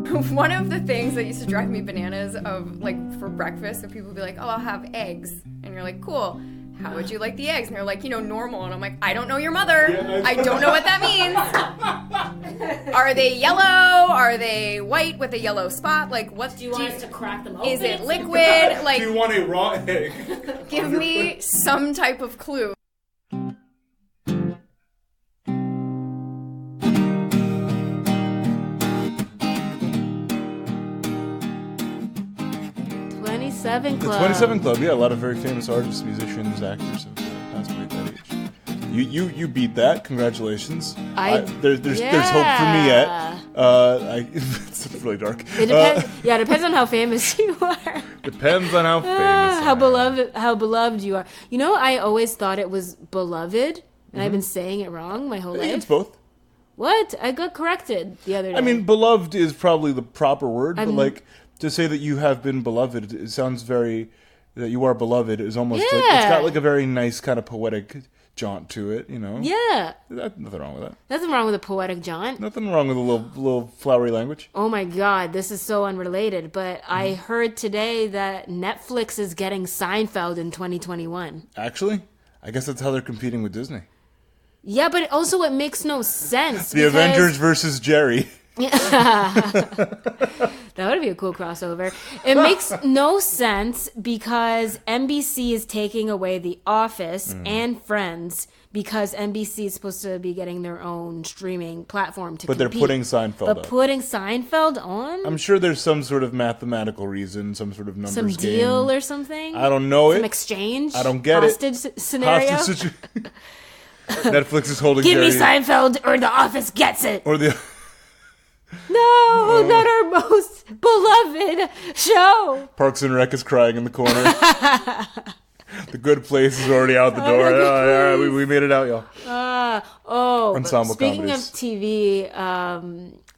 One of the things that used to drive me bananas of like for breakfast, if people would be like, "Oh, I'll have eggs," and you're like, "Cool. How would you like the eggs?" And they're like, normal. And I'm like, I don't know your mother. I don't know what that means. Are they yellow? Are they white with a yellow spot? Like, what do you want us to crack them open? Is it liquid? Like, do you want a raw egg? Give me some type of clue. The 27 Club, yeah, a lot of very famous artists, musicians, actors have passed away at that age. You beat that. Congratulations. There's hope for me yet. It's really dark. It depends. It depends on how famous you are. Depends on how famous. How beloved you are. I always thought it was beloved, and I've been saying it wrong my whole life. It's both. What? I got corrected the other day. I mean, beloved is probably the proper word, but like to say that you have been beloved, it sounds very that you are beloved is almost like it's got like a very nice kind of poetic jaunt to it, Yeah. Nothing wrong with that. Nothing wrong with a poetic jaunt. Nothing wrong with a little flowery language. Oh my God, this is so unrelated, but I heard today that Netflix is getting Seinfeld in 2021. Actually, I guess that's how they're competing with Disney. Yeah, but also it makes no sense. The Avengers versus Jerry. That would be a cool crossover. It makes no sense because NBC is taking away The Office and Friends because NBC is supposed to be getting their own streaming platform to compete. But they're putting Seinfeld up. Putting Seinfeld on? I'm sure there's some sort of mathematical reason, some sort of numbers game. Some deal or something? I don't know Some exchange? I don't get Hostage scenario? Netflix is holding Give Jerry. me Seinfeld or The Office gets it. Or the... No, not our most beloved show. Parks and Rec is crying in the corner. The Good Place is already out the door. All right, we made it out, y'all. Ensemble speaking comedies. of TV,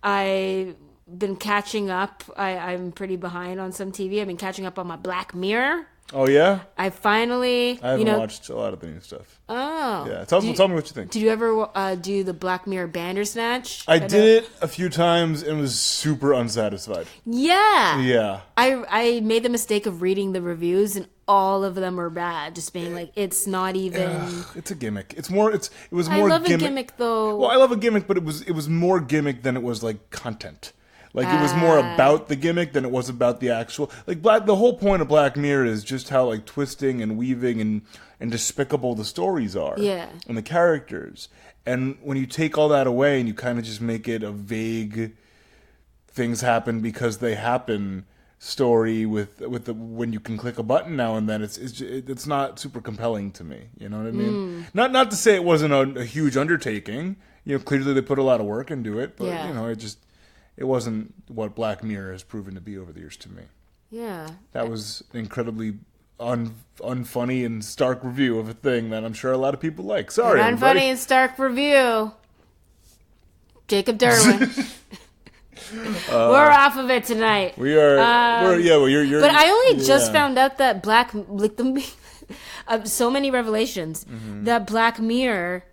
I've been catching up. I'm pretty behind on some TV. I've been catching up on my Black Mirror. Oh, yeah? I haven't watched a lot of the new stuff. Oh. Yeah, tell me what you think. Did you ever do the Black Mirror Bandersnatch? I did it a few times and was super unsatisfied. Yeah. Yeah. I made the mistake of reading the reviews and all of them were bad. Just being like, it's not even... It's a gimmick. It was more I love a gimmick, though. Well, I love a gimmick, but it was more gimmick than it was, like, content. Like, it was more about the gimmick than it was about the actual... Like, the whole point of Black Mirror is just how, like, twisting and weaving and despicable the stories are. Yeah. And the characters. And when you take all that away and you kind of just make it a vague things happen because they happen story with the when you can click a button now and then, it's not super compelling to me. You know what I mean? Not to say it wasn't a huge undertaking. Clearly they put a lot of work into it, but, it wasn't what Black Mirror has proven to be over the years to me. Yeah. That was an incredibly unfunny and stark review of a thing that I'm sure a lot of people like. Sorry, unfunny and stark review. Jacob Derwin. We're off of it tonight. We are. You're. But I only just found out that so many revelations. That Black Mirror.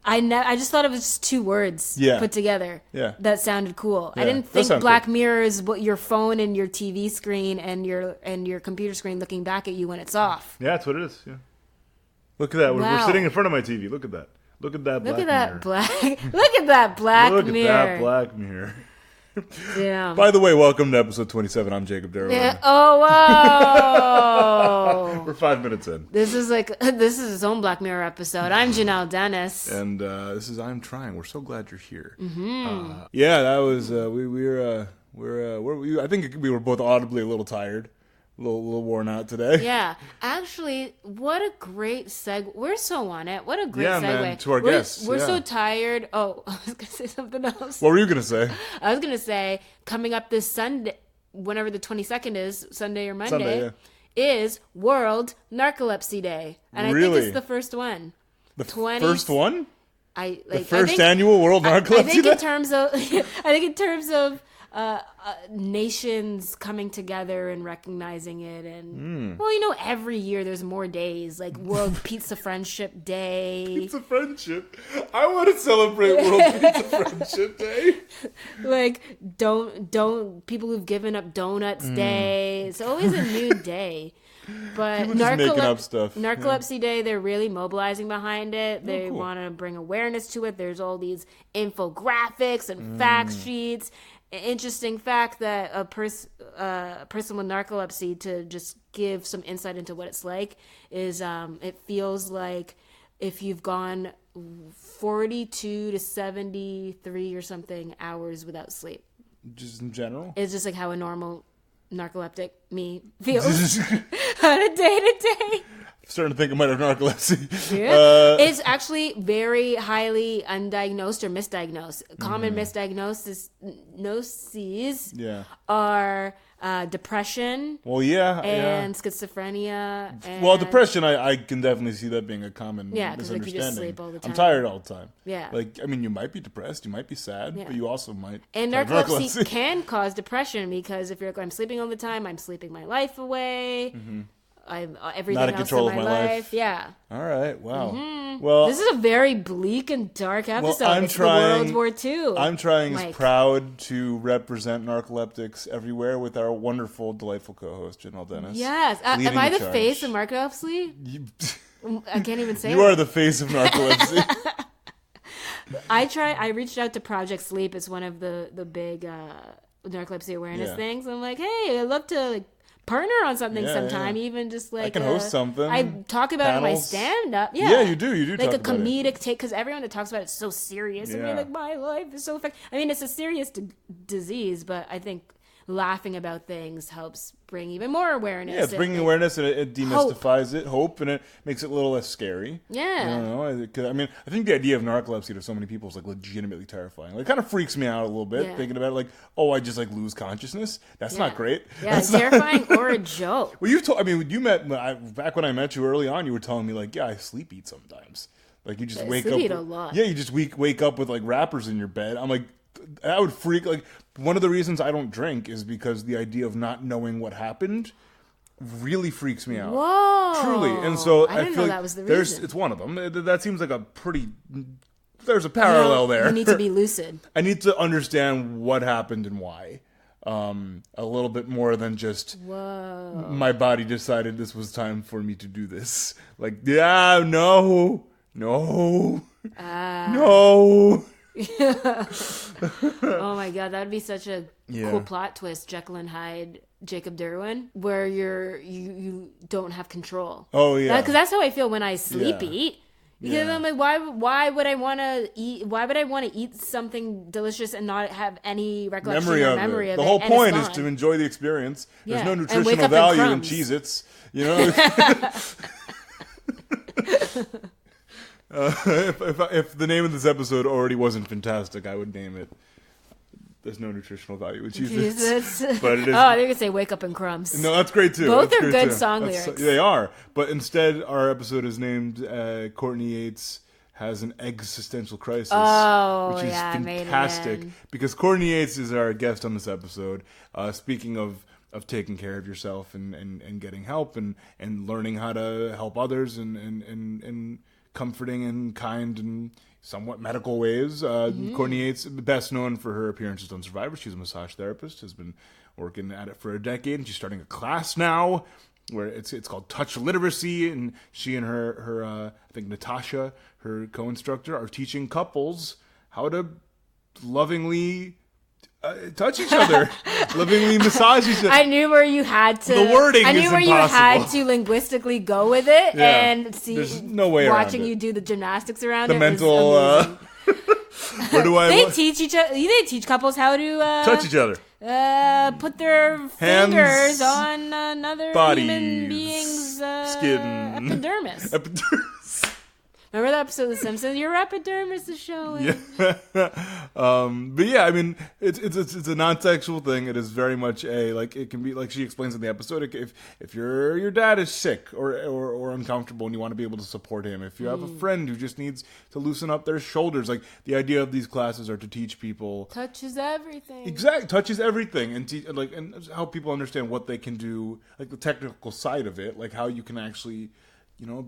I just thought it was just two words put together that sounded cool. Yeah, I didn't think Black Mirror is what your phone and your TV screen and your computer screen looking back at you when it's off. Yeah, that's what it is. Yeah. Look at that. We're sitting in front of my TV. Look at that. Look at that Black Mirror. Look at that Black Mirror. Look at that Black Mirror. Yeah. By the way, welcome to episode 27. I'm Jacob Derwin. Yeah. Oh, whoa. We're 5 minutes in. This is its own Black Mirror episode. I'm Jhanelle Dennis. And this is I'm Trying. We're so glad you're here. Mm-hmm. That was I think we were both audibly a little tired. A little worn out today. Yeah. Actually, what a great segue. We're so on it. What a great segue. Man, to our guests. We're so tired. Oh, I was going to say something else. What were you going to say? I was going to say, coming up this Sunday, whenever the 22nd is, Sunday or Monday, is World Narcolepsy Day. And really? I think it's the first one. First one? The first annual World Narcolepsy Day? I think in terms of nations coming together and recognizing it. And well, every year there's more days, like World Pizza Friendship Day. Pizza Friendship. I want to celebrate World Pizza Friendship Day. Like don't people who've given up donuts day. It's always a new day. But making up stuff. Narcolepsy Day, they're really mobilizing behind it. They want to bring awareness to it. There's all these infographics and fact sheets. Interesting fact that a person with narcolepsy, to just give some insight into what it's like, is it feels like if you've gone 42 to 73 or something hours without sleep. Just in general? It's just like how a normal narcoleptic me feels on a day-to-day. I'm starting to think I might have narcolepsy. Yeah. It's actually very highly undiagnosed or misdiagnosed. Common misdiagnoses are depression. Well, and schizophrenia. And depression, I can definitely see that being a common misunderstanding. Like you just sleep all the time. I'm tired all the time. Yeah. Like, I mean, you might be depressed, you might be sad, but you also might. And narcolepsy can cause depression because if you're like, I'm sleeping all the time, I'm sleeping my life away. I'm everything not in else control in my of my life. Yeah. All right. Wow. Well, this is a very bleak and dark episode. I'm it's trying, the World War II. I'm trying as proud to represent narcoleptics everywhere with our wonderful, delightful co-host, Jhanelle Dennis. Yes. Am I the face of narcolepsy? I can't even say You are the face of narcolepsy. I reached out to Project Sleep. It's one of the big narcolepsy awareness things. I'm like, hey, I'd love to partner on something sometime. Even just like I can host something. I talk about it in my stand-up. Yeah, you do. Like a comedic take, because everyone that talks about it's so serious. And you're like, my life is so effective. I mean, it's a serious disease, but I think laughing about things helps bring even more awareness. Yeah, it's bringing awareness, and it demystifies hope, and it makes it a little less scary. Yeah. I don't know. 'Cause, I mean, I think the idea of narcolepsy to so many people is like legitimately terrifying. Like, it kind of freaks me out a little bit thinking about it. Like, I just like lose consciousness. That's not great. Yeah, it's terrifying or a joke. Well, back when I met you early on, you were telling me like, I sleep eat sometimes. Like you just wake up. Eat a lot. Yeah, you just wake up with like wrappers in your bed. I'm like, that would freak. Like, one of the reasons I don't drink is because the idea of not knowing what happened really freaks me out. Whoa. Truly. And so I didn't feel know like that was the reason. It's one of them. That seems like there's a parallel there. You need to be lucid. I need to understand what happened and why. A little bit more than just my body decided this was time for me to do this. Like, no. Oh my god, that would be such a cool plot twist, Jekyll and Hyde, Jacob Derwin, where you don't have control. Oh yeah, because that's how I feel when I sleep eat. Because I'm like, why would I want to eat? Why would I want to eat something delicious and not have any recollection or memory of it? The whole point is to enjoy the experience. There's no nutritional value in Cheez-Its, you know. If the name of this episode already wasn't fantastic, I would name it "There's no nutritional value with Cheez-Its." But it is. Oh, they're gonna say "Wake Up and Crumbs." No, that's great too. Both are good song lyrics. They are, but instead, our episode is named "Courtney Yates Has an Eggs-istential Crisis," which is fantastic because Courtney Yates is our guest on this episode. Speaking of taking care of yourself and getting help and learning how to help others and comforting and kind and somewhat medical ways. Courtney Yates, best known for her appearances on Survivor. She's a massage therapist, has been working at it for a decade, and she's starting a class now where it's called Touch Literacy, and she and her I think Natasha, her co-instructor, are teaching couples how to lovingly touch each other, lovingly massage each other. I knew where you had to. The wording I knew is where impossible. You had to linguistically go with it, and see. There's no way watching around it. You do the gymnastics around the it. Mental. Where do I? They teach each other. They teach couples how to touch each other. Put their fingers on another bodies, human being's skin, epidermis. Remember that episode of The Simpsons? Your epidermis is showing. Yeah. But yeah, I mean, it's a non-sexual thing. It is very much it can be, like she explains in the episode, if your dad is sick or uncomfortable and you want to be able to support him, if you have a friend who just needs to loosen up their shoulders, like the idea of these classes are to teach people. Touch is everything. Exactly, touch is everything, and help people understand what they can do, like the technical side of it, like how you can actually,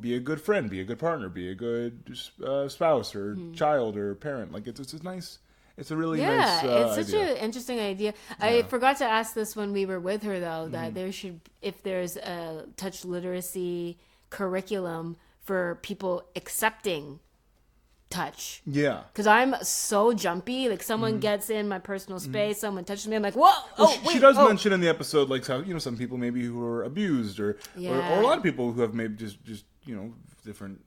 be a good friend, be a good partner, be a good spouse or child or parent. Like it's nice. It's a really nice it's such idea. an interesting idea. Yeah. I forgot to ask this when we were with her, though, that there should, if there's a touch literacy curriculum for people accepting touch. Yeah. Because I'm so jumpy. Like, someone gets in my personal space, someone touches me, I'm like, whoa! She does mention in the episode, like, how, some people maybe who are abused or a lot of people who have maybe just different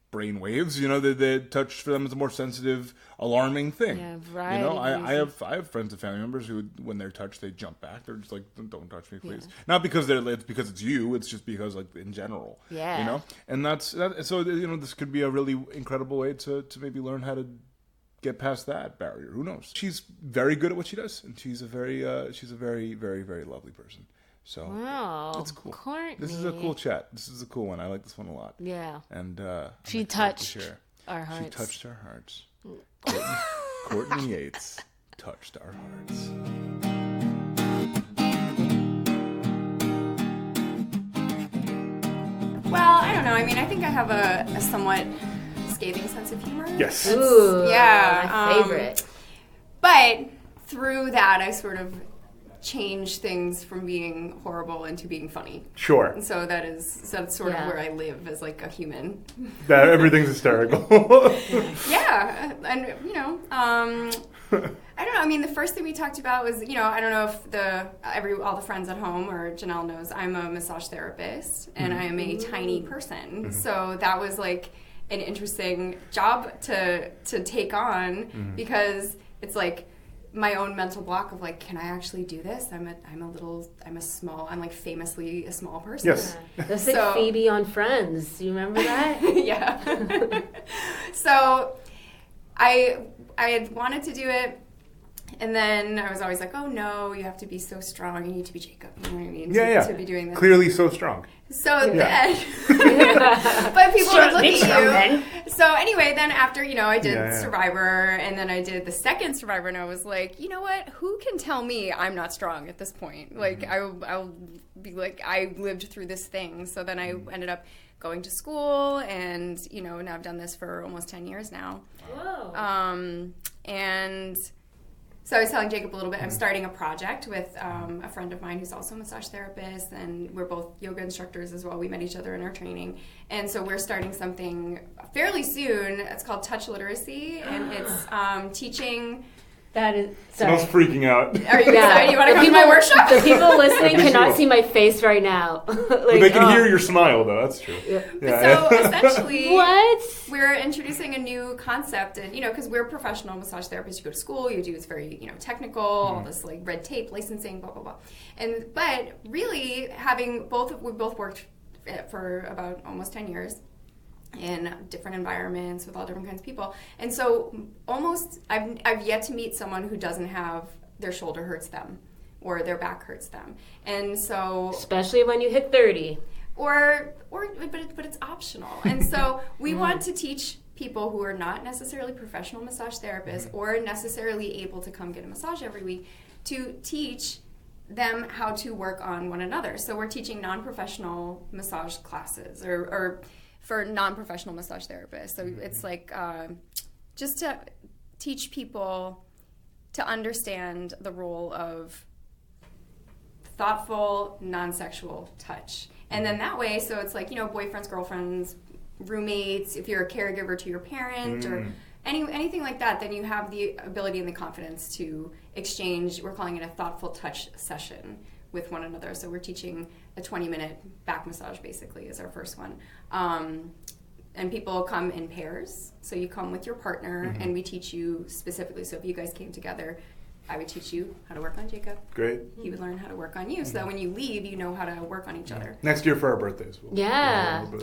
brain waves, that touch for them is a more sensitive, alarming thing. Yeah, right. I have friends and family members who, when they're touched, they jump back. They're just like, don't touch me, please. Yeah. Not because it's you. It's just because, like, in general. Yeah. And so this could be a really incredible way to maybe learn how to get past that barrier. Who knows? She's very good at what she does, and she's a very very, very lovely person. So it's cool. Courtney. This is a cool chat. This is a cool one. I like this one a lot. Yeah. And she touched our hearts. She touched our hearts. Courtney Yates touched our hearts. Well, I don't know. I mean, I think I have a somewhat scathing sense of humor. Yes. Ooh, yeah. My favorite. But through that, I sort of change things from being horrible into being funny. Sure. And so that's sort of where I live as like a human. That everything's hysterical. Yeah, and I don't know. I mean, the first thing we talked about was, I don't know if all the friends at home or Jhanelle knows, I'm a massage therapist and I am a tiny person. So that was like an interesting job to take on because it's like my own mental block of like, can I actually do this? I'm like famously a small person. Yes. That's like Phoebe on Friends. Do you remember that? Yeah. So I had wanted to do it, and then I was always like, oh no, you have to be so strong. You need to be Jacob. You know what I mean? To be doing this. Clearly so strong. So then, but people would look at you. So anyway, then after, I did Survivor, and then I did the second Survivor, and I was like, you know what? Who can tell me I'm not strong at this point? Like, I'll be like, I lived through this thing. So then I ended up going to school, and, now I've done this for almost 10 years now. Whoa. And so I was telling Jacob a little bit, I'm starting a project with a friend of mine who's also a massage therapist, and we're both yoga instructors as well. We met each other in our training. And so we're starting something fairly soon. It's called Touch Literacy, and it's teaching... That is... Someone's freaking out. Are you excited? You want to come to my workshop? The people listening cannot see my face right now. But they can hear your smile, though. That's true. So essentially... What? We're introducing a new concept, and, because we're professional massage therapists. You go to school, you do, it's very, technical, all this, like, red tape, licensing, blah, blah, blah. But really, we both worked for about almost 10 years. In different environments with all different kinds of people, and so I've yet to meet someone who doesn't have their shoulder hurts them or their back hurts them, and so especially when you hit 30, but it's optional, and so we want to teach people who are not necessarily professional massage therapists or necessarily able to come get a massage every week to teach them how to work on one another. So we're teaching non-professional massage classes or for non-professional massage therapists. So it's like just to teach people to understand the role of thoughtful, non-sexual touch. And then that way, so it's like, boyfriends, girlfriends, roommates, if you're a caregiver to your parent or anything like that, then you have the ability and the confidence to exchange, we're calling it a thoughtful touch session with one another. So we're teaching a 20-minute back massage, basically, is our first one. And people come in pairs. So you come with your partner, and we teach you specifically. So if you guys came together I would teach you how to work on Jacob. Great. He would learn how to work on you, so that when you leave, you know how to work on each other. Next year for our birthdays. Yes. So,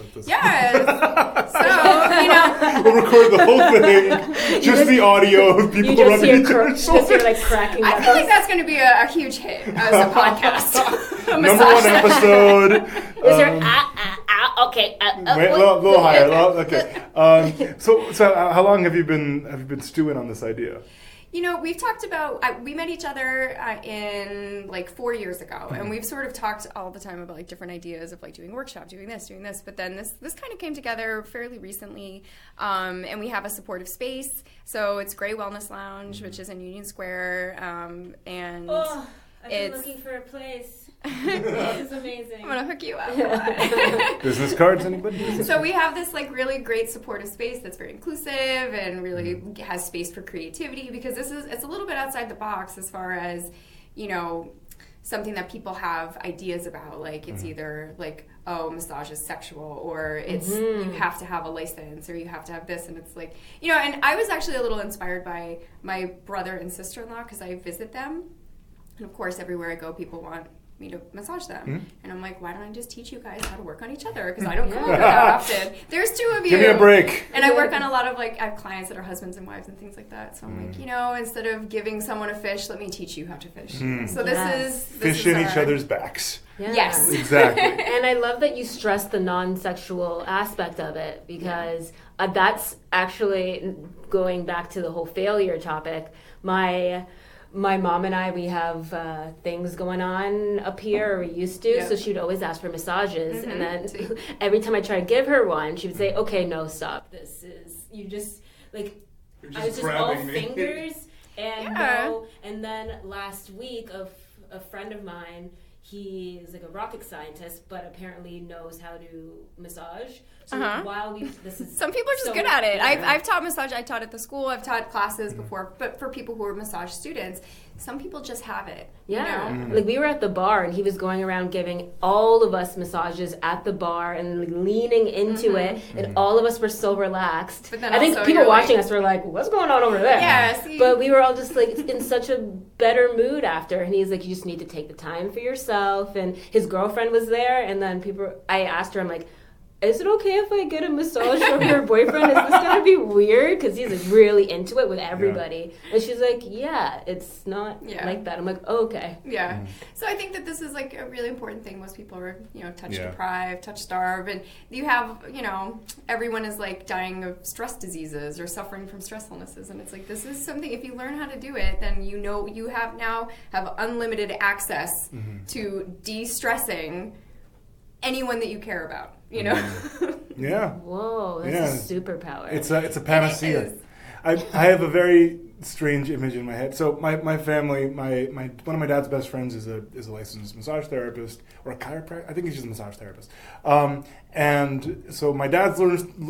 we'll record the whole thing, just the audio of people rubbing each other's shoulders. Just like cracking I feel like that's going to be a huge hit as a podcast. Number 1 episode. Is there okay. Wait, a little higher. Okay. So how long have you been stewing on this idea? We've talked about, we met each other in 4 years ago, and we've sort of talked all the time about different ideas of doing a workshop, doing this, but then this kind of came together fairly recently, and we have a supportive space. So it's Gray Wellness Lounge, which is in Union Square, and I've been looking for a place. It's amazing. I'm gonna hook you up. Business cards, anybody? So we have this really great supportive space that's very inclusive and really has space for creativity, because it's a little bit outside the box as far as something that people have ideas about. It's either massage is sexual, or it's you have to have a license, or you have to have this, and it's and I was actually a little inspired by my brother and sister-in-law, because I visit them, and of course everywhere I go people want me to massage them, and I'm like, why don't I just teach you guys how to work on each other, because I don't come over that often. There's 2 of you. Give me a break. And I work on a lot of I have clients that are husbands and wives and things like that, so I'm like, instead of giving someone a fish, let me teach you how to fish. So this is fish in each other's backs. Yeah. Yes. Exactly. And I love that you stress the non-sexual aspect of it, because that's actually, going back to the whole failure topic, my mom and I, we have things going on up here, or we used to, so she would always ask for massages, and then every time I try to give her one, she would say, okay, no, stop. This is, you just, I was just all fingers, and no. And then last week, a friend of mine, he is a rocket scientist, but apparently knows how to massage. So while some people are just good at it. Yeah. I've taught massage. I taught at the school. I've taught classes before, but for people who are massage students, some people just have it. Yeah. We were at the bar, and he was going around giving all of us massages at the bar and leaning into it, and all of us were so relaxed. But then I think people watching us were like, what's going on over there? Yeah, see? But we were all just in such a better mood after, and he's like, you just need to take the time for yourself. And his girlfriend was there, and then I asked her, I'm like, is it okay if I get a massage from your boyfriend? Is this going to be weird? Because he's really into it with everybody. And she's like, yeah, it's not like that. I'm like, oh, okay. Yeah. So I think that this is a really important thing. Most people are, touch deprived, touch starved. And you have, everyone is dying of stress diseases or suffering from stress illnesses. And it's this is something, if you learn how to do it, then you have unlimited access to de-stressing anyone that you care about. Yeah. Whoa, that's a superpower. It's a panacea. I have a very strange image in my head. So my family, one of my dad's best friends is a licensed massage therapist, or a chiropractor. I think he's just a massage therapist. And so my dad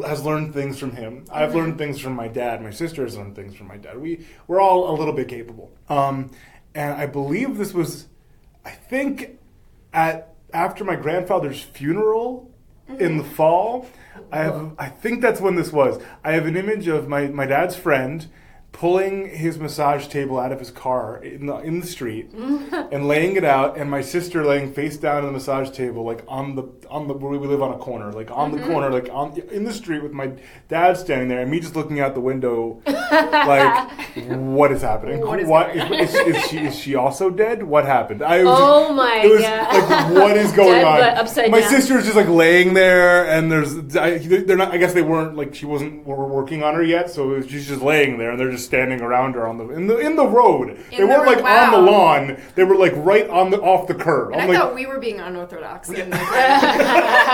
has learned things from him. I've learned things from my dad. My sister has learned things from my dad. We're all a little bit capable. And I believe this was, I think, after my grandfather's funeral. In the fall, I think that's when this was. I have an image of my dad's friend pulling his massage table out of his car in the street and laying it out, and my sister laying face down on the massage table, on the where we live on a corner, on the corner, in the street with my dad standing there, and me just looking out the window, what is happening? Is she also dead? What happened? God! What is going on? My sister is just laying there, and they're not. I guess they weren't she wasn't working on her yet, so she's just laying there, and they're just standing around her in the road. They weren't on the lawn. They were right off the curb. And I thought we were being unorthodox. And I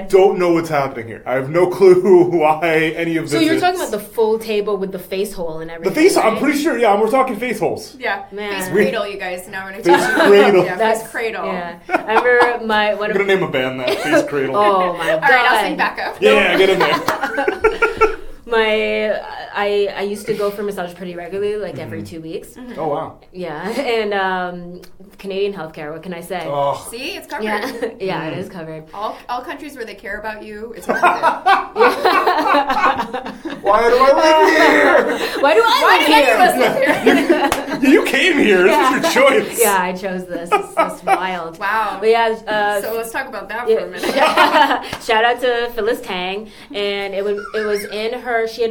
don't know what's happening here. I have no clue why any of this. So you're talking about the full table with the face hole and everything. The face hole. Right? I'm pretty sure. Yeah, we're talking face holes. Yeah, man. Face cradle, you guys. Now we're gonna face cradle. Yeah, face cradle. Yeah. I remember I'm gonna name a band that face cradle. Oh my god! All right, I'll sing back up. Yeah, get in there. I used to go for massage pretty regularly, like every 2 weeks. Mm-hmm. Oh, wow. Yeah, and Canadian healthcare, what can I say? Oh. See, it's covered. Yeah, it is covered. All countries where they care about you, it's covered. Why do I live here? Why do I live here? You came here. This is your choice. Yeah, I chose this. It's wild. Wow. But yeah. So let's talk about that for a minute. Shout out to Phyllis Tang, and it was in her. She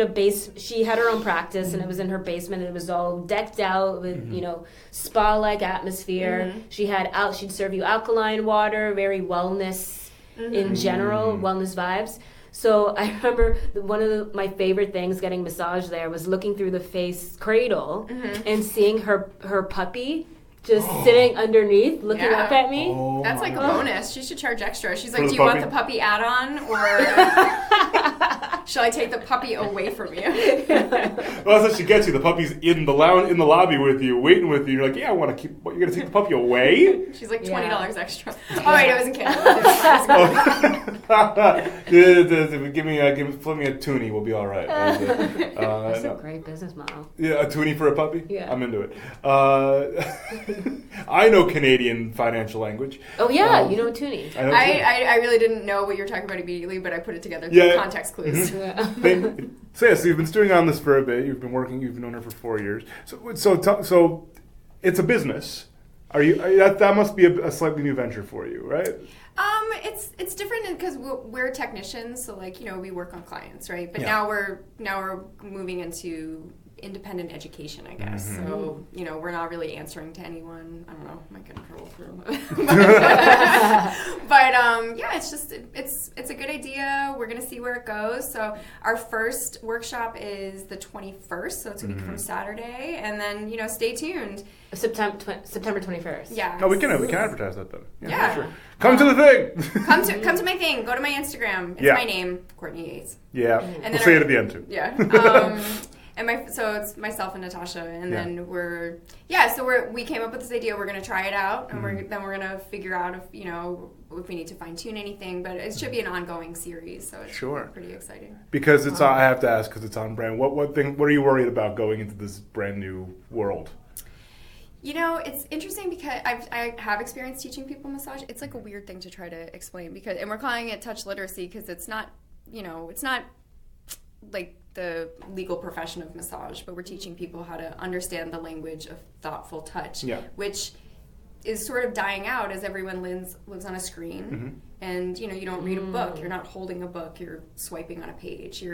had her own practice, and it was in her basement. And it was all decked out with spa-like atmosphere. She'd serve you alkaline water, very wellness in general, wellness vibes. So I remember one of my favorite things getting massaged there was looking through the face cradle and seeing her puppy just sitting underneath, looking up at me. That's like a bonus. She should charge extra. She's like, do you want the puppy add-on, or shall I take the puppy away from you? Well, that's what she gets you. The puppy's in the lounge, in the lobby with you, waiting with you. You're like, yeah, I want to keep. What, you're gonna take the puppy away? She's like $20 extra. Oh wait, it was in Canada. Flip me a toonie. We'll be all right. That's a great business model. Yeah, a toonie for a puppy. Yeah, I'm into it. I know Canadian financial language. Oh yeah, you know toonie. I really didn't know what you were talking about immediately, but I put it together. Context clues. So you've been stewing on this for a bit. You've been known her for 4 years. So it's a business. That must be a slightly new venture for you, right? It's different because we're technicians, so we work on clients, right? But now we're moving into independent education, I guess. So we're not really answering to anyone. I don't know, might get in trouble for but it's just it's a good idea. We're gonna see where it goes. So our first workshop is the 21st, so it's a week from Saturday, and then stay tuned. September 21st. Yeah. No, we can advertise that then. Yeah. Sure. Come to the thing. Come to my thing. Go to my Instagram. It's my name, Courtney Yates. Yeah. And we'll say it at the end too. Yeah. So it's myself and Natasha, and then we came up with this idea. We're going to try it out, and we're going to figure out if we need to fine tune anything. But it should be an ongoing series, so it's pretty exciting. Because it's I have to ask because it's on brand. What are you worried about going into this brand new world? It's interesting because I have experience teaching people massage. It's like a weird thing to try to explain and we're calling it touch literacy because it's not like the legal profession of massage, but we're teaching people how to understand the language of thoughtful touch, which is sort of dying out as everyone lives on a screen, and you don't read a book. You're not holding a book. You're swiping on a page.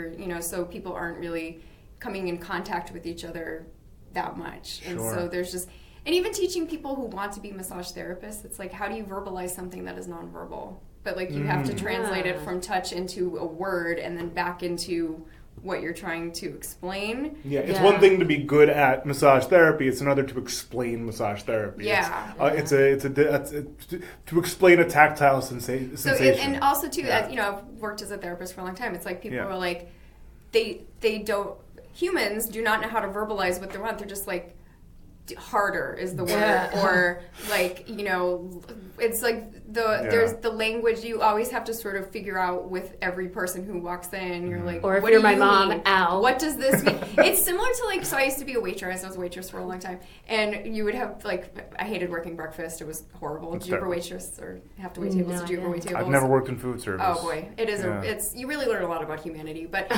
So people aren't really coming in contact with each other that much, and so there's just. And even teaching people who want to be massage therapists, it's like, how do you verbalize something that is nonverbal? But you have to translate it from touch into a word and then back into what you're trying to explain. Yeah, it's one thing to be good at massage therapy. It's another to explain massage therapy. Yeah, to explain a tactile sensation. So and also too, I've worked as a therapist for a long time. It's like people are like, humans do not know how to verbalize what they want. They're just like. Harder is the word, or it's like there's the language you always have to sort of figure out with every person who walks in. You're like, or if what you're do my you mom, mean? ow. What does this mean? It's similar to so I used to be a waitress. I was a waitress for a long time, and you would have I hated working breakfast. It was horrible. Did you ever waitress or have to wait tables? Did you ever wait tables? I've never worked in food service. Oh boy, it is. It's you really learn a lot about humanity. But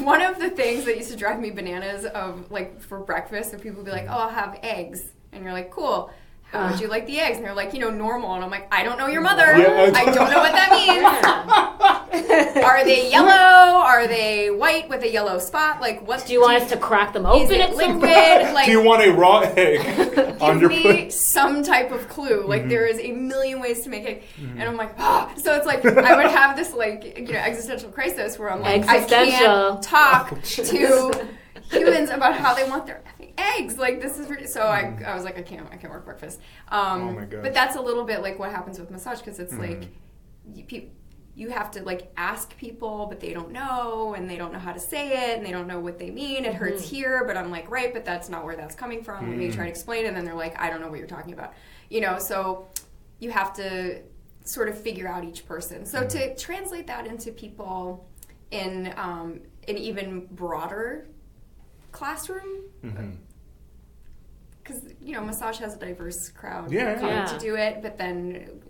one of the things that used to drive me bananas for breakfast, and people would be like, oh, I'll have eggs, and you're like, cool. How would you like the eggs? And they're like, normal. And I'm like, I don't know your mother. I don't know what that means. Are they yellow? Are they white with a yellow spot? What do you want us to crack them open? Is it liquid? Do you want a raw egg? Give me some type of clue. There is a million ways to make it. And I'm like, So it's like I would have this existential crisis where I'm like, I can't talk to humans about how they want their eggs. This is so I was like, I can't work breakfast. Oh my God. But that's a little bit like what happens with massage, because it's you have to ask people, but they don't know, and they don't know how to say it, and they don't know what they mean. It hurts here, but I'm like, right, but that's not where that's coming from. Let me try to explain it, and then they're like, I don't know what you're talking about. So you have to sort of figure out each person. So to translate that into people in an even broader classroom. Because, massage has a diverse crowd coming to do it, but then,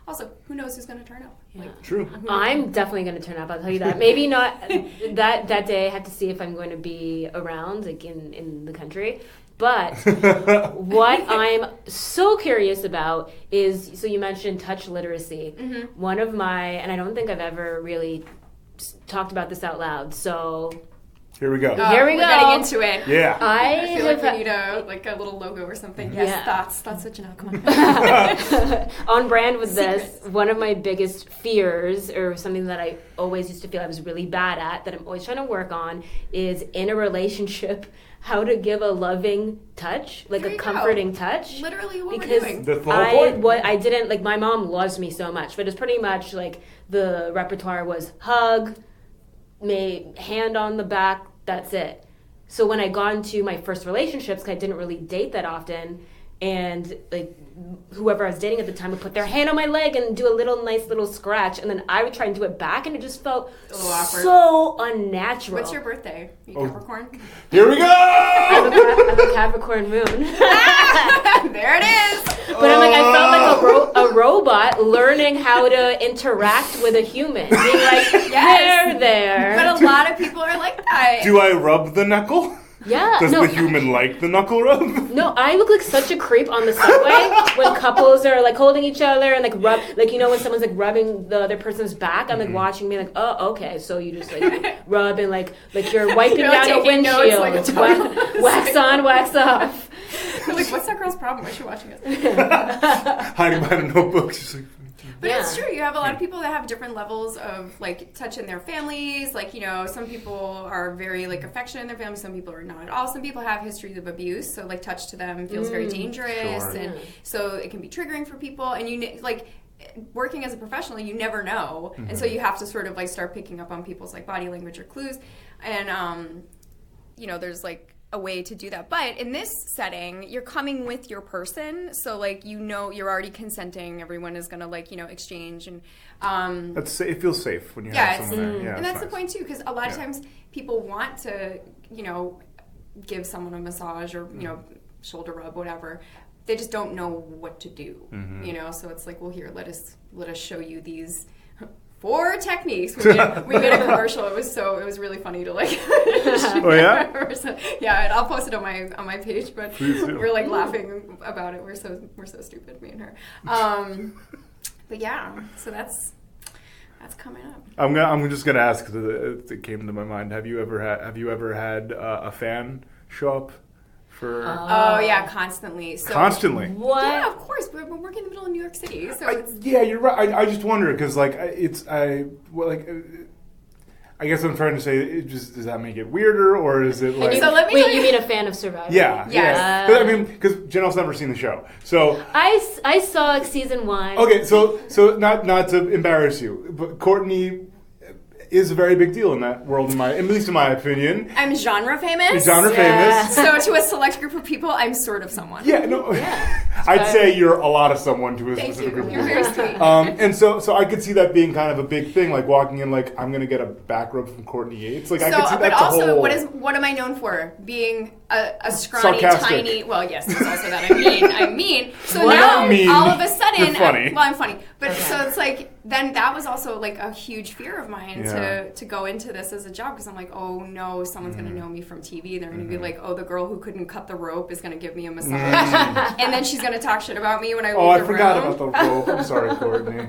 also, who knows who's going to turn up? True. I'm definitely going to turn up, I'll tell you that. Maybe not that day. I have to see if I'm going to be around, in the country. But what I'm so curious about is, so you mentioned touch literacy. One of and I don't think I've ever really talked about this out loud, so... Here we go. Here we go. We're getting into it. Yeah. I feel like we need a little logo or something. Yes, that's what Jhanelle, come on. On brand with this, one of my biggest fears, or something that I always used to feel I was really bad at, that I'm always trying to work on, is in a relationship, how to give a loving touch, a comforting touch. Literally what because we're doing. That's the whole point. I didn't, my mom loves me so much, but it's pretty much the repertoire was hug, hand on the back, that's it. So when I got into my first relationships, because I didn't really date that often, and whoever I was dating at the time would put their hand on my leg and do a nice little scratch, and then I would try and do it back, and it just felt so unnatural. What's your birthday? You Capricorn? Here we go! I'm a Capricorn moon. There it is! But I felt like a robot learning how to interact with a human. Being yes. there. But a lot of people are like that. Do I rub the knuckle? Yeah. Does the human like the knuckle rub? No, I look like such a creep on the subway when couples are holding each other and rub, when someone's rubbing the other person's back. I'm watching me oh, okay, so you just rub and you're wiping down a windshield. Wax on, wax off. What's that girl's problem? Why is she watching us? Hiding behind a notebook. She's But it's true. You have a lot of people that have different levels of touch in their families. Some people are very affectionate in their families. Some people are not at all. Some people have histories of abuse, so touch to them feels very dangerous, and so it can be triggering for people. And working as a professional, you never know, and so you have to sort of start picking up on people's body language or clues, and there's a way to do that. But in this setting, you're coming with your person, so you're already consenting. Everyone is gonna exchange, and it feels safe when you have someone there. Yeah, and that's nice. The point too, because a lot of times people want to give someone a massage or shoulder rub, whatever. They just don't know what to do, So it's well, here, let us show you these 4 techniques. We made a commercial. It was really funny to Oh yeah? Yeah, and I'll post it on my page. But we're laughing about it. We're so stupid, me and her. But yeah, so that's coming up. I'm just gonna ask because it came to my mind. Have you ever had a fan show up? Oh yeah, constantly. Constantly. What? Yeah, of course. We're working in the middle of New York City, so yeah, you're right. I just wonder because I guess I'm trying to say, does that make it weirder, or is it you mean a fan of Survivor? Yeah. Yes. Yeah. Because Jhanelle's never seen the show, so I saw season 1. Okay, so not to embarrass you, but Courtney is a very big deal in that world, at least in my opinion. I'm genre famous. Famous. So to a select group of people, I'm sort of someone. Yeah, no. Yeah. I'd say you're a lot of someone to a specific group of people. You're very sweet. And so I could see that being kind of a big thing, walking in, I'm going to get a back rub from Courtney Yates. I could see that. But also, what am I known for? Being a scrawny, sarcastic. Tiny. Well, yes, there's also that. I'm mean. So now, all of a sudden, you're funny. I'm funny. But so it's then that was also a huge fear of mine to go into this as a job, because I'm oh no, someone's going to know me from TV. They're going to be oh, the girl who couldn't cut the rope is going to give me a massage, and then she's going to talk shit about me when I leave the room. Oh, I forgot about the rope. I'm sorry, Courtney.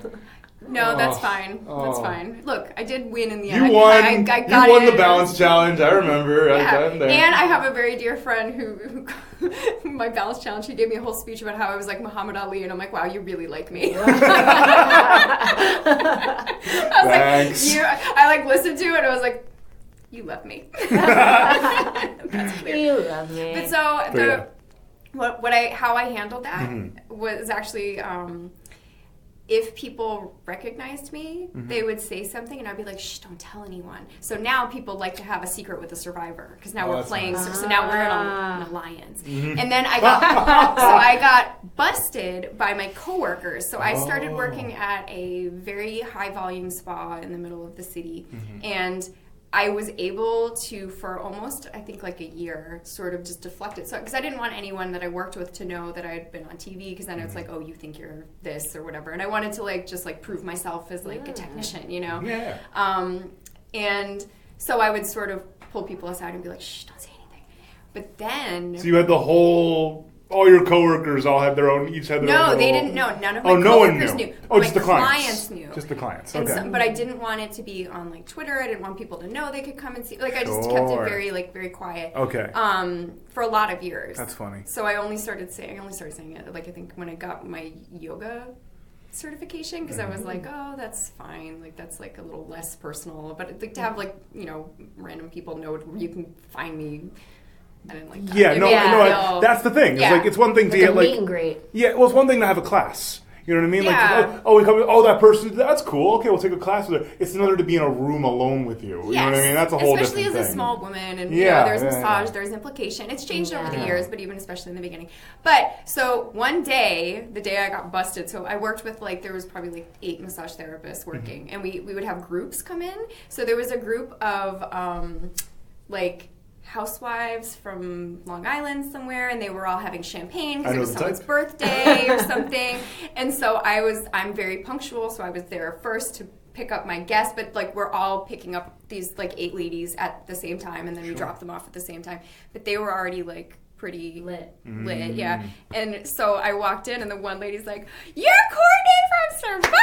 No, that's fine. That's fine. Look, I did win in the end. You won. I got you won the balance challenge. I remember. Yeah. And I have a very dear friend who my balance challenge, he gave me a whole speech about how I was like Muhammad Ali, and I'm wow, you really like me. Thanks. I listened to it, and I was you love me. That's clear. You love me. But how I handled that was actually if people recognized me, they would say something, and I'd be shh, don't tell anyone. So now people like to have a secret with the survivor, because now we're playing. Nice. So now we're in an alliance. And then I got busted by my coworkers. So I started working at a very high volume spa in the middle of the city, and I was able to, for almost, I think, like a year, sort of just deflect it. So, because I didn't want anyone that I worked with to know that I had been on TV, because then it's like, oh, you think you're this or whatever. And I wanted to, like, just, like, prove myself as, like, a technician, you know? Yeah. And so I would sort of pull people aside and be like, shh, don't say anything. But then... So you had the whole... All your coworkers all had their own, each had their own. No, they didn't know. None of my coworkers knew. Oh, just the clients knew. Just the clients. Okay. But I didn't want it to be on like Twitter. I didn't want people to know they could come and see. Like I just kept it very very quiet. Okay. For a lot of years. That's funny. So I only started saying it like I think when I got my yoga certification, because I was like, oh, that's fine. Like that's like a little less personal. But like to have like random people know where you can find me. I didn't like that. No, that's the thing. It's like it's one thing to get like meet and greet. Yeah, well, it's one thing to have a class. You know what I mean? Yeah. Like, we come. Oh, that person. That's cool. Okay, we'll take a class with her. It's another to be in a room alone with you. You know what I mean? That's a whole different thing. Especially as a small woman, and there's massage, there's implication. It's changed over the years, but even especially in the beginning. But so one day, the day I got busted, so I worked with there was probably like 8 massage therapists working, and we would have groups come in. So there was a group of housewives from Long Island somewhere, and they were all having champagne because it was someone's birthday or something. And so I'm very punctual, so I was there first to pick up my guests, but we're all picking up these 8 ladies at the same time, and then we drop them off at the same time. But they were already pretty lit, yeah. And so I walked in, and the one lady's like, "You're Courtney from Survivor!"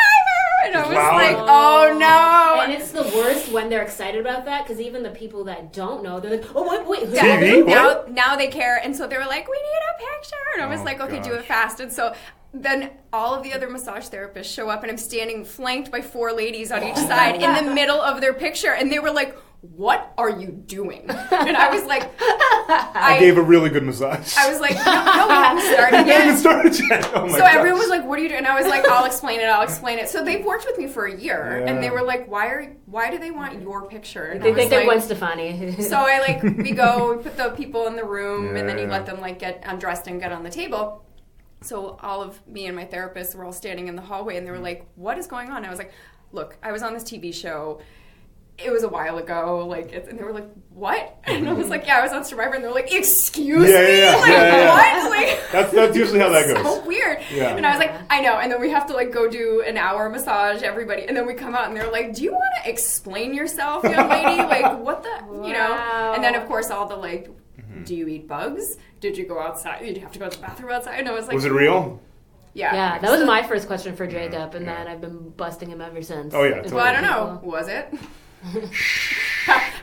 And I was like, "Oh no!" And it's the worst when they're excited about that, because even the people that don't know, they're like, "Oh, wait, who's TV? Now they care, and so they were like, "We need a picture," and I was like, "Okay, do it fast." And so then all of the other massage therapists show up, and I'm standing flanked by 4 ladies on each side in the middle of their picture, and they were like, "What are you doing?" And I was like, I gave a really good massage. I was like, no, we haven't started yet. We haven't started yet. Oh my gosh. Everyone was like, "What are you doing?" And I was like, I'll explain it. So they've worked with me for a year, and they were like, why do they want your picture? And they think they're Gwen Stefani. So I we put the people in the room, and then you let them get undressed and get on the table. So all of me and my therapist were all standing in the hallway, and they were like, "What is going on?" And I was like, "Look, I was on this TV show. It was a while ago, and they were like, "What?" And I was like, "Yeah, I was on Survivor," and they were like, "Excuse me?" What? That's usually how that goes. So weird. Yeah. And I was like, "I know." And then we have to go do an hour massage, everybody, and then we come out, and they're like, "Do you want to explain yourself, young lady? What the, you know?" And then of course all the do you eat bugs? Did you go outside? Did you have to go to the bathroom outside? And I was like, was it real? Yeah. That was my first question for Jacob, and then I've been busting him ever since. Oh yeah. Totally. Well, I don't know. Was it?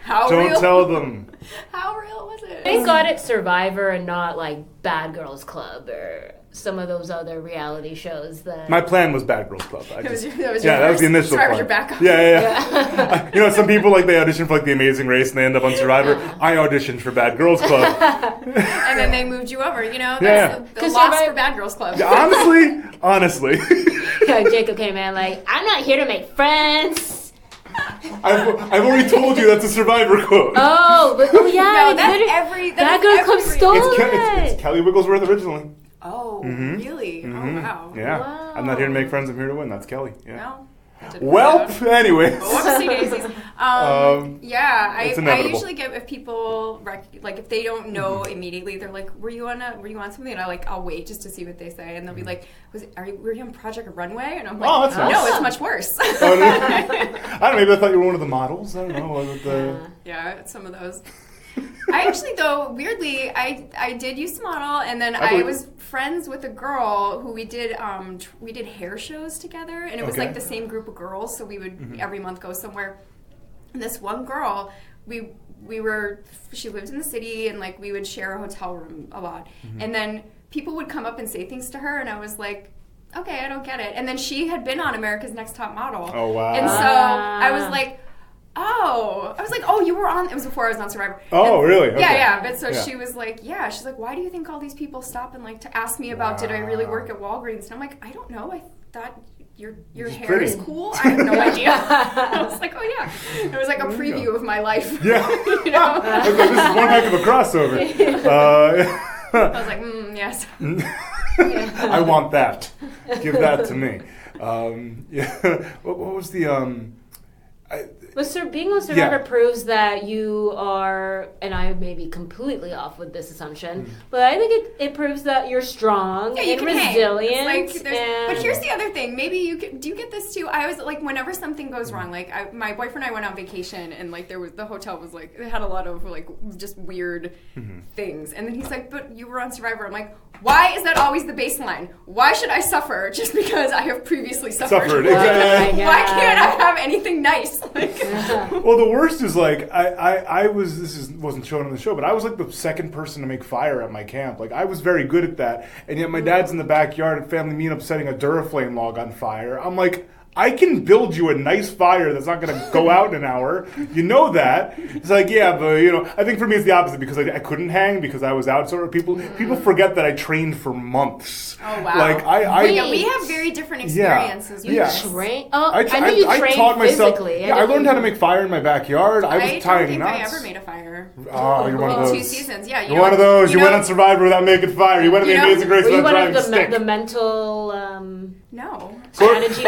Don't real? Tell them. How real was it? Thank God it's Survivor and not Bad Girls Club or some of those other reality shows that... My plan was Bad Girls Club. That was the initial Survivor's plan. Your backup. Yeah. Some people they audition for The Amazing Race and they end up on Survivor. Yeah. I auditioned for Bad Girls Club. And then they moved you over, That's the loss for Bad Girls Club. Yeah, honestly. Jacob came in I'm not here to make friends. I've already told you that's a Survivor quote. Yeah. No, that's Bad Girls Club stole it. It's Kelly Wigglesworth originally. Oh, really? Mm-hmm. Oh, wow. Yeah. Wow. I'm not here to make friends. I'm here to win. That's Kelly. Yeah. Well, anyways. Whoopsie daisies. I usually get if people if they don't know immediately, they're like, "Were you on something?" And I'll wait just to see what they say, and they'll be like, "Were you on Project Runway?" And I'm like, "Oh, that's nice." No, it's much worse. I don't know. Maybe I thought you were one of the models. I don't know. Yeah, some of those. I actually, though, weirdly, I did used to model, and then I was friends with a girl who we did hair shows together, and it was the same group of girls, so we would every month go somewhere. And this one girl, she lived in the city, and we would share a hotel room a lot, and then people would come up and say things to her, and I was like, "Okay, I don't get it." And then she had been on America's Next Top Model. Oh wow! And so I was like, "Oh, you were on." It was before I was on Survivor. Oh, really? Okay. Yeah. But so she was like, she's like, "Why do you think all these people stop and to ask me about did I really work at Walgreens?" And I'm like, "I don't know. I thought your hair pretty. is cool. I have no idea." I was like, "Oh yeah." It was like a preview of my life. Yeah. Okay, this is one heck of a crossover. I was like, yes. I want that. Give that to me. What was the But being on Survivor proves that you are, and I may be completely off with this assumption, but I think it proves that you're strong and resilient. But here's the other thing. Maybe do you get this too? I was like, whenever something goes wrong, like my boyfriend and I went on vacation, and like the hotel was like, it had a lot of like just weird things, and then he's like, but you were on Survivor. I'm like, why is that always the baseline? Why should I suffer just because I have previously suffered? Exactly. Why can't I have anything nice? Like, well, the worst is like I wasn't shown on the show, but I was like the second person to make fire at my camp. Like I was very good at that, and yet my dad's in the backyard at family meetup setting a Duraflame log on fire. I'm like, I can build you a nice fire that's not going to go out in an hour. You know that. It's like, yeah, but, I think for me it's the opposite because I couldn't hang because I was out. So people forget that I trained for months. Oh, wow. Like, we have very different experiences. You train? Oh, I knew you trained taught myself, physically. I learned how to make fire in my backyard. I was tying knots. I don't think I ever made a fire. Oh, you're one of those. 2 seasons, yeah. You're one of those. You went on Survivor without making fire. You went on the Amazing Race without driving a stick. The mental... No. Strategy.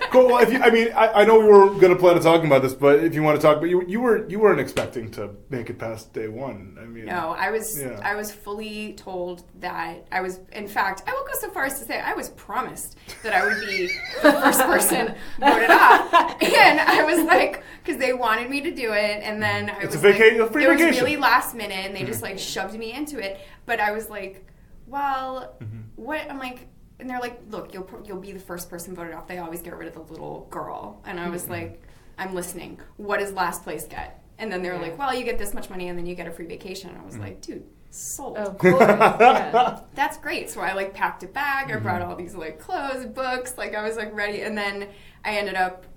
Cool. Well, I know we were going to plan on talking about this, but if you want to talk, but you weren't expecting to make it past day one. I mean, no, I was fully told that I was. In fact, I will go so far as to say I was promised that I would be the first person voted off, and I was like, because they wanted me to do it, and then I was like, it was really last minute, and they just like shoved me into it. But I was like, well, what? I'm like. And they're like, look, you'll be the first person voted off. They always get rid of the little girl. And I was like, I'm listening. What does last place get? And then they were like, well, you get this much money and then you get a free vacation. And I was like, dude, sold. Oh, cool. Yeah. That's great. So I like packed a bag. I brought all these like clothes, books. Like I was like ready. And then I ended up,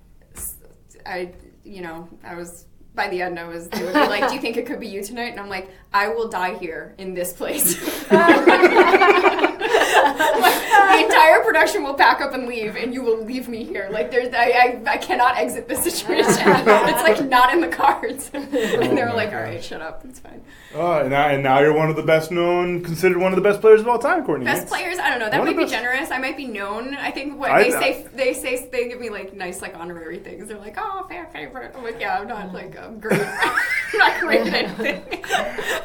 by the end, they would be like, do you think it could be you tonight? And I'm like, I will die here in this place. The entire production will pack up and leave, and you will leave me here. Like, I cannot exit this situation. It's like not in the cards. And they were like, all right, shut up. It's fine. And now you're one of the best known, considered one of the best players of all time, Courtney Yates. Best players? I don't know. That might be generous. I might be known. I think they give me like nice like honorary things. They're like, oh, fan favorite. I'm like, yeah, I'm not like great. I'm not great at anything.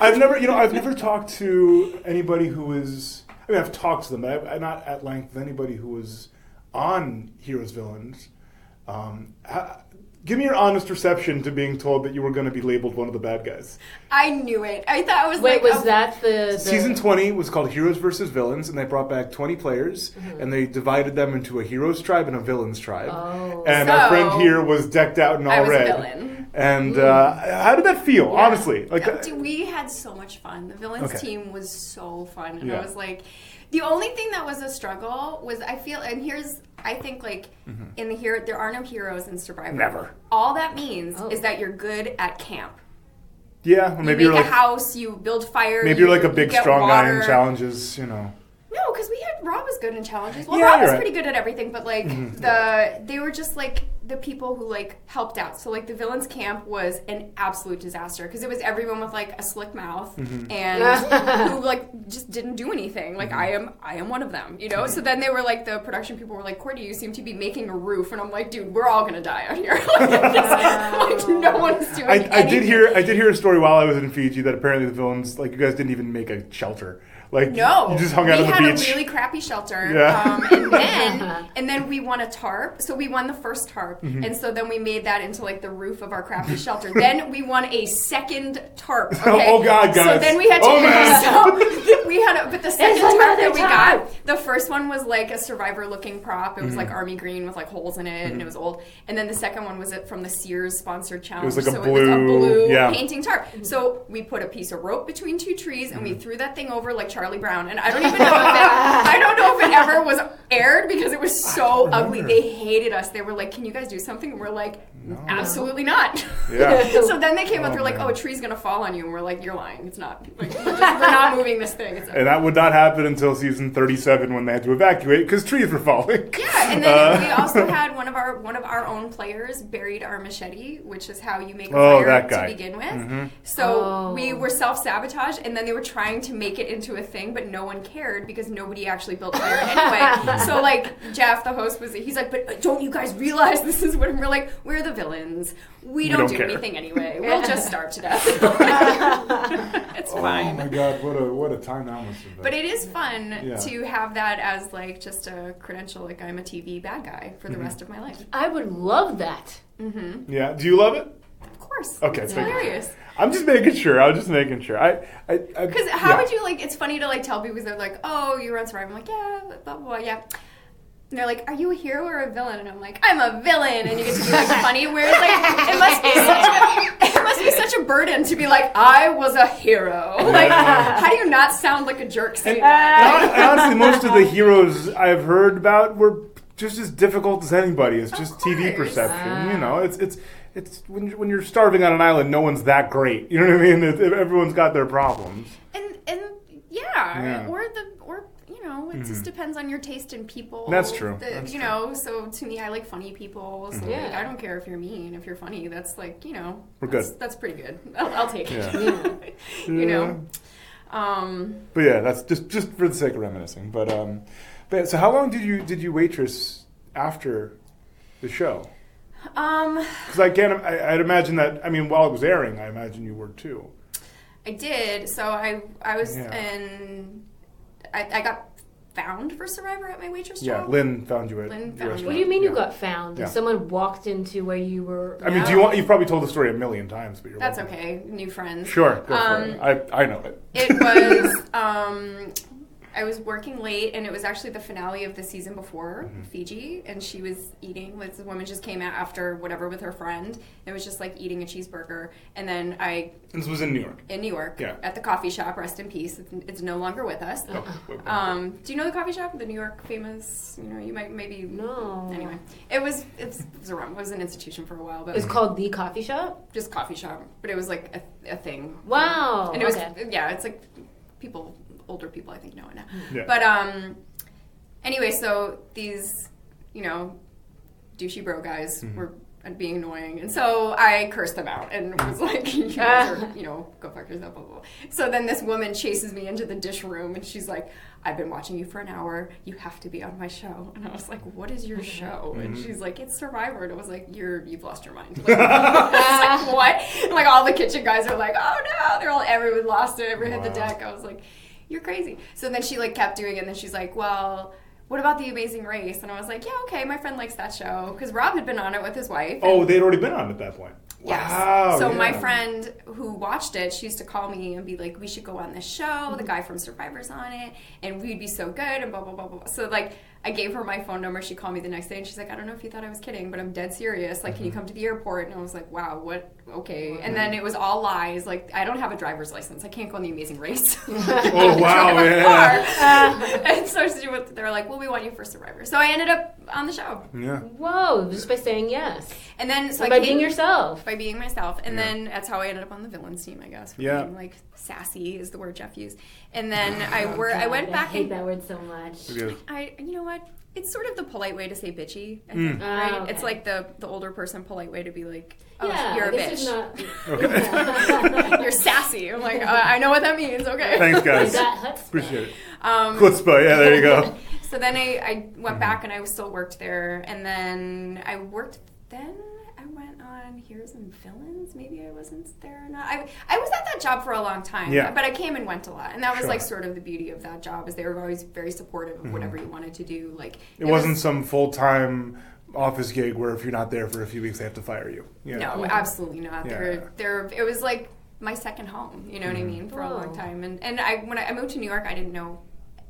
I've never talked to anybody who was. I mean, I've talked to them, but I'm not at length with anybody who was on Heroes Villains. Give me your honest reception to being told that you were going to be labeled one of the bad guys. I knew it. I thought it was was that the... Season 20 was called Heroes vs. Villains, and they brought back 20 players, and they divided them into a heroes tribe and a villains tribe. Oh. And our friend here was decked out in all red. I was a villain. And how did that feel, honestly? Like, we had so much fun. The villains team was so fun. And I was like... The only thing that was a struggle was I think like in there are no heroes in Survivor. Never. All that means is that you're good at camp. Yeah, or maybe you make a house, you build fire. Maybe you're like a big strong guy in challenges, No, because Rob was good in challenges. Well, Rob was pretty good at everything, but like they were just like the people who like helped out. So like the villains camp was an absolute disaster because it was everyone with like a slick mouth and who like just didn't do anything. Like I am one of them, So then they were like the production people were like, Courtney, you seem to be making a roof, and I'm like, dude, we're all gonna die out here. like no one's doing anything. I did hear a story while I was in Fiji that apparently the villains like you guys didn't even make a shelter. Like no, you just hung out on the beach. We had a really crappy shelter, and then we won a tarp. So we won the first tarp, and so then we made that into like the roof of our crappy shelter. Then we won a second tarp. Okay? Oh God, guys! So then we had to. But the second tarp that we got, the first one was like a Survivor-looking prop. It was like army green with like holes in it, and it was old. And then the second one was from the Sears sponsored challenge. It was like it was a blue painting tarp. Mm-hmm. So we put a piece of rope between two trees, and we threw that thing over like Charlie Brown, and I don't know if it ever was aired because it was so ugly. They hated us. They were like, "Can you guys do something?" And we're like, "Absolutely not." Yeah. So then they came up. They're like, "Oh, a tree's gonna fall on you," and we're like, "You're lying. It's not. Like, we're not moving this thing." And that would not happen until season 37 when they had to evacuate because trees were falling. Yeah, and then we also had one of our own players buried our machete, which is how you make a fire to begin with. So we were self-sabotaged, and then they were trying to make it into a thing, but no one cared because nobody actually built fire anyway. So like Jeff, the host, he's like, "But don't you guys realize this is what?" And we're like, "We're the villains. We don't do anything anyway. We'll just starve to death. It's fine. Oh my God, what a time that must have been. But it is fun to have that as like just a credential, like I'm a TV bad guy for the rest of my life. I would love that. Mm-hmm. Yeah, do you love it? Of course. Okay, it's hilarious. I'm just making sure. Because how would you like? It's funny to like tell people because they're like, "Oh, you run Survivor." I'm like, "Yeah, blah blah, yeah." And they're like, "Are you a hero or a villain?" And I'm like, "I'm a villain." And you get to be like funny, whereas like it must be such a burden to be like, "I was a hero." Like, how do you not sound like a jerk saying that? Honestly, most of the heroes I've heard about were just as difficult as anybody. It's just TV perception. You know, it's when you're starving on an island, no one's that great. You know what I mean? Everyone's got their problems. And or you know, it just depends on your taste in people. That's true. You know, so to me, I like funny people. So like, I don't care if you're mean. If you're funny, that's like, you know, we're good. That's pretty good. I'll take it. You know. But yeah, that's just for the sake of reminiscing. But so how long did you waitress after the show? Because I'd imagine that. I mean, while it was airing, I imagine you were too. I did. So I was in. I got found for Survivor at my waitress job. Yeah, Lynn found you at. What do you mean you got found? Yeah. Someone walked into where you were. I mean, you've probably told the story a million times, but that's okay. New friends. Sure, go for it. I know it. It was. I was working late, and it was actually the finale of the season before Fiji, and she was eating. Like, the woman just came out after whatever with her friend. It was just like eating a cheeseburger, and then This was in New York. In New York, at the coffee shop. Rest in peace. It's no longer with us. Do you know the coffee shop? The New York famous. You know, you might maybe. No. Anyway, it was an institution for a while, but it's called the coffee shop. Just coffee shop, but it was like a thing. Wow. And it was it's like people. Older people, I think, know it now. Yeah. But anyway, so these, you know, douchey bro guys were being annoying, and so I cursed them out and was like, "You guys are, you know, go fuck yourself." Blah, blah, blah. So then this woman chases me into the dish room, and she's like, "I've been watching you for an hour. You have to be on my show." And I was like, "What is your show?" And she's like, "It's Survivor." And I was like, "You've lost your mind." Like, I was like, "What?" And like all the kitchen guys are like, "Oh no!" Everyone lost it. Everyone hit the deck. I was like, "You're crazy." So then she like kept doing it, and then she's like, "Well, what about The Amazing Race?" And I was like, "Yeah, okay, my friend likes that show." Because Rob had been on it with his wife. Oh, they'd already been on it at that point. Yes. Wow. So my friend who watched it, she used to call me and be like, "We should go on this show. The guy from Survivor's on it, and we'd be so good," and blah, blah, blah, blah. So like, I gave her my phone number. She called me the next day, and she's like, "I don't know if you thought I was kidding, but I'm dead serious. Like, can you come to the airport?" And I was like, "Wow, what? Okay." And then it was all lies. Like, I don't have a driver's license. I can't go on The Amazing Race. Oh, wow. And so they were like, "Well, we want you for Survivor." So I ended up on the show. Yeah. Whoa, just by saying yes. And then, so by being yourself. By being myself. And then that's how I ended up on the villains team, I guess. Being, like, sassy is the word Jeff used. And then I went back. I hate that word so much. You know what? It's sort of the polite way to say bitchy, I think, right? Okay. It's like the older person polite way to be like, "Oh, you're a bitch." You're sassy. I'm like, I know what that means. Okay. Thanks, guys. Appreciate it. Chutzpah. Yeah, there you go. So then I went back and I still worked there, and then I went on Heroes and Villains. Maybe I wasn't there or not. I was at that job for a long time, but I came and went a lot, and that was like sort of the beauty of that job is they were always very supportive of whatever you wanted to do. Like it wasn't some full-time office gig where if you're not there for a few weeks they have to fire you. No, absolutely not. It was like my second home. You know what I mean? For a long time, and when I moved to New York, I didn't know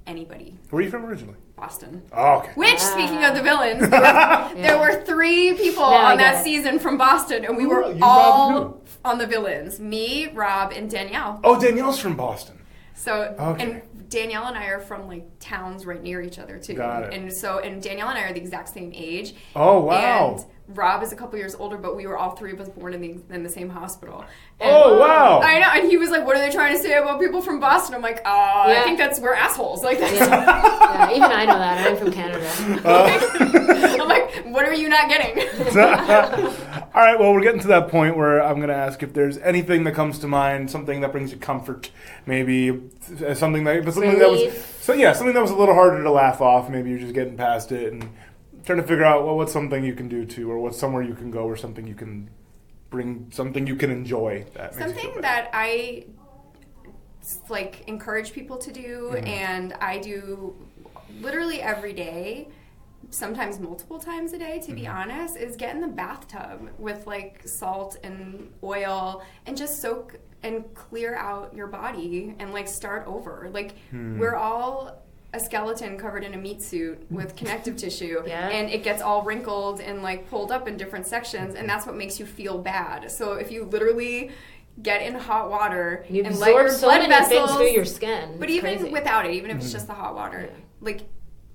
anybody. Where are you from originally? Boston. Oh, okay. Which, speaking of the villains, there were 3 people on that season from Boston, and we were all on the villains. Me, Rob, and Danielle. Oh, Danielle's from Boston. So, and Danielle and I are from like towns right near each other too. Got it. And Danielle and I are the exact same age. Oh, wow. And Rob is a couple years older, but we were all 3 of us born in the same hospital. And, wow! I know, and he was like, "What are they trying to say about people from Boston?" I'm like, I think we're assholes. Like that's even I know that. I'm from Canada. I'm like, what are you not getting? All right, well, we're getting to that point where I'm going to ask if there's anything that comes to mind, something that brings you comfort, maybe something that was a little harder to laugh off. Maybe you're just getting past it, and trying to figure out what's something you can do too, or what's somewhere you can go, or something you can bring, something you can enjoy. Something that I like encourage people to do, and I do literally every day, sometimes multiple times a day, to be honest, is get in the bathtub with like salt and oil and just soak and clear out your body and like start over. Like we're all a skeleton covered in a meat suit with connective tissue, and it gets all wrinkled and like pulled up in different sections, and that's what makes you feel bad. So if you literally get in hot water and let your blood vessels through your skin. But even without it, even if it's just the hot water, like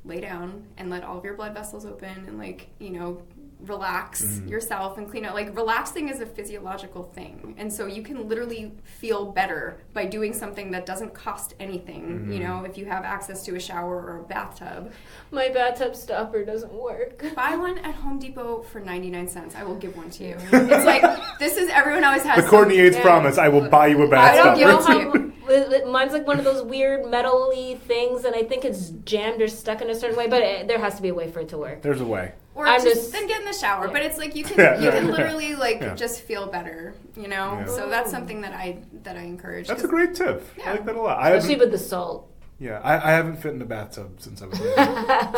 lay down and let all of your blood vessels open and like, you know, relax yourself and clean out. Like relaxing is a physiological thing, and so you can literally feel better by doing something that doesn't cost anything. You know, if you have access to a shower or a bathtub. My bathtub stopper doesn't work. Buy one at Home Depot for 99 cents. I will give one to you. It's like, this is, everyone always has the Courtney Yates promise. I will buy you a bathtub. I don't give it to you. Mine's like one of those weird metal-y things, and I think it's jammed or stuck in a certain way, but there has to be a way for it to work. There's a way. Or then get in the shower. But it's like you can literally like just feel better, you know? Yeah. So that's something that I encourage. That's a great tip. I like that a lot. Especially with the salt. Yeah, I haven't fit in the bathtub since I was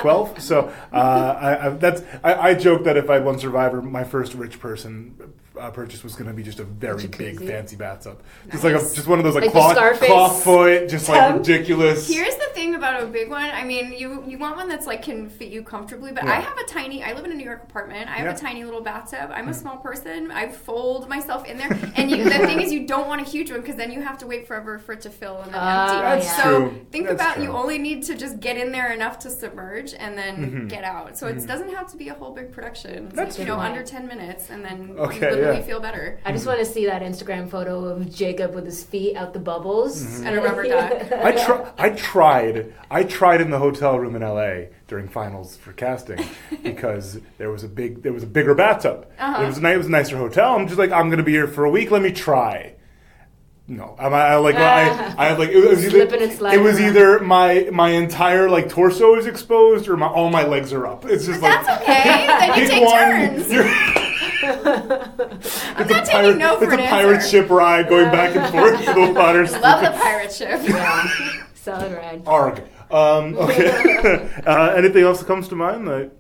12. So I joke that if I'd won Survivor, my first rich person purchase was going to be just a very big fancy bathtub. Nice. Just one of those like cloth foot, just like ridiculous. Here's the thing about a big one. I mean, you want one that's like can fit you comfortably, but I live in a New York apartment. I have a tiny little bathtub. I'm a small person. I fold myself in there. And the thing is, you don't want a huge one because then you have to wait forever for it to fill and then empty. That's true. Think about you only need to just get in there enough to submerge and then get out. So it doesn't have to be a whole big production. It's like, under 10 minutes and then you literally feel better. I just want to see that Instagram photo of Jacob with his feet out the bubbles and a rubber duck. I tried in the hotel room in LA during finals for casting because there was a bigger bathtub. It was a nicer hotel. I'm just like, I'm going to be here for a week. Let me try. No, it was either my entire like torso is exposed or all my legs are up. It's just that's okay. Then you take turns. I'm not taking no for an answer. It's a pirate ship ride going back and forth through the water. Love the pirate ship. Yeah, solid ride. Arg. Okay. Anything else that comes to mind that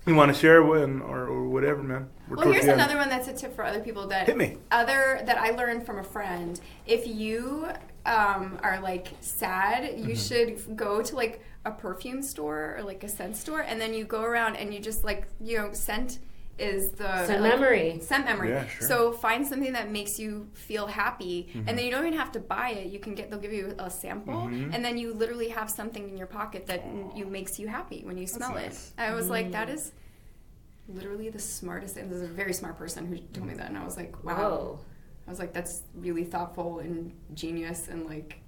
you want to share or whatever, man? Well, here's another one that's a tip for other people that hit me. That I learned from a friend. If you are like sad, you should go to like a perfume store or like a scent store, and then you go around and you just like, you know, scent is the scent memory. Scent memory. Yeah, sure. So find something that makes you feel happy, and then you don't even have to buy it. You can they'll give you a sample, and then you literally have something in your pocket that makes you happy when you smell it. I was like, that is literally the smartest thing. This is a very smart person who told me that, and I was like, wow. Whoa. I was like, that's really thoughtful and genius, and like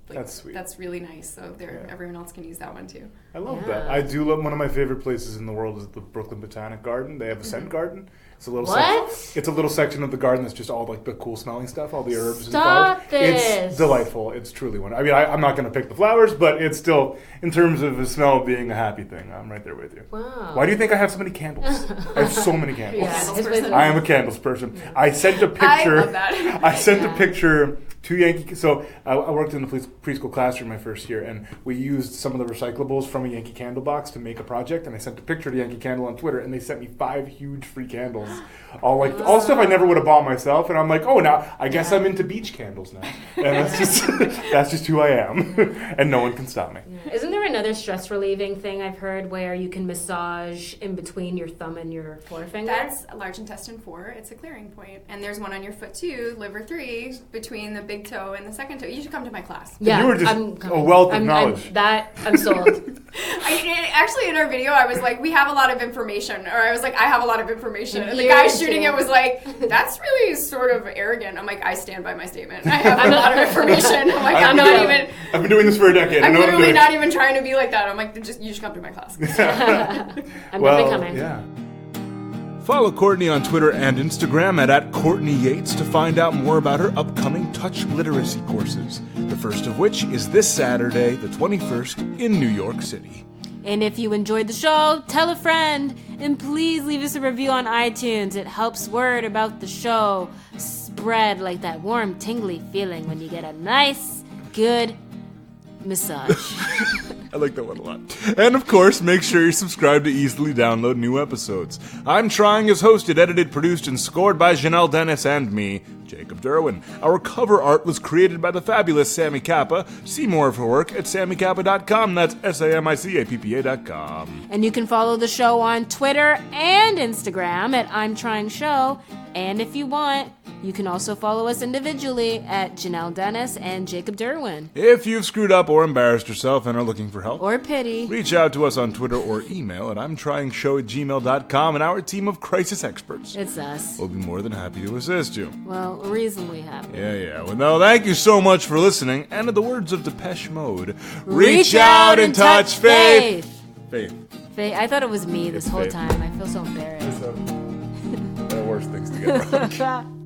that's sweet. That's really nice. So everyone else can use that one too. I love that. I do love. One of my favorite places in the world is the Brooklyn Botanic Garden. They have a scent garden. It's a little It's a little section of the garden that's just all like the cool smelling stuff, all the herbs and flowers. It's delightful. It's truly wonderful. I mean, I'm not going to pick the flowers, but it's still, in terms of the smell being a happy thing, I'm right there with you. Wow. Why do you think I have so many candles? I have so many candles. Yeah, I am a candles person. I sent a picture. I love that. I sent a picture to Yankee. So I worked in the preschool classroom my first year, and we used some of the recyclables from a Yankee Candle box to make a project. And I sent a picture to Yankee Candle on Twitter, and they sent me 5 huge free candles, all stuff I never would have bought myself. And I'm like, oh, now I guess I'm into beach candles now, and that's just who I am, and no one can stop me. Yeah. Isn't there another stress relieving thing I've heard where you can massage in between your thumb and your forefinger? That's large intestine 4. It's a clearing point, and there's one on your foot too, liver 3, between the big toe and the second toe. You should come to my class. Yeah, you were just a wealth of knowledge. I'm sold. Actually, in our video, I was like, we have a lot of information, or I was like, I have a lot of information, and the guy shooting it was like, that's really sort of arrogant. I'm like, I stand by my statement. I have a lot of information. I'm like, I've been doing this for a decade. I'm literally not even trying to be like that. I'm like, you should come to my class. I'm definitely coming. Yeah. Follow Courtney on Twitter and Instagram at Courtney Yates to find out more about her upcoming touch literacy courses, the first of which is this Saturday, the 21st, in New York City. And if you enjoyed the show, tell a friend. And please leave us a review on iTunes. It helps word about the show spread like that warm, tingly feeling when you get a nice, good massage. I like that one a lot. And of course, make sure you're subscribed to easily download new episodes. I'm Trying is hosted, edited, produced, and scored by Jhanelle Dennis and me, Jacob Derwin. Our cover art was created by the fabulous Sammy Kappa. See more of her work at sammykappa.com. That's SAMICAPPA.com. And you can follow the show on Twitter and Instagram at ImTryingShow. And if you want, you can also follow us individually at Jhanelle Dennis and Jacob Derwin. If you've screwed up or embarrassed yourself and are looking for help or pity, reach out to us on Twitter or email at ImTryingShow@gmail.com, and our team of crisis experts. It's us. We'll be more than happy to assist you. Well, reasonably happy. Yeah. Well, no, thank you so much for listening. And in the words of Depeche Mode, reach out and touch faith. Faith. I thought it was me this whole time. I feel so embarrassed. There are worse things to get wrong.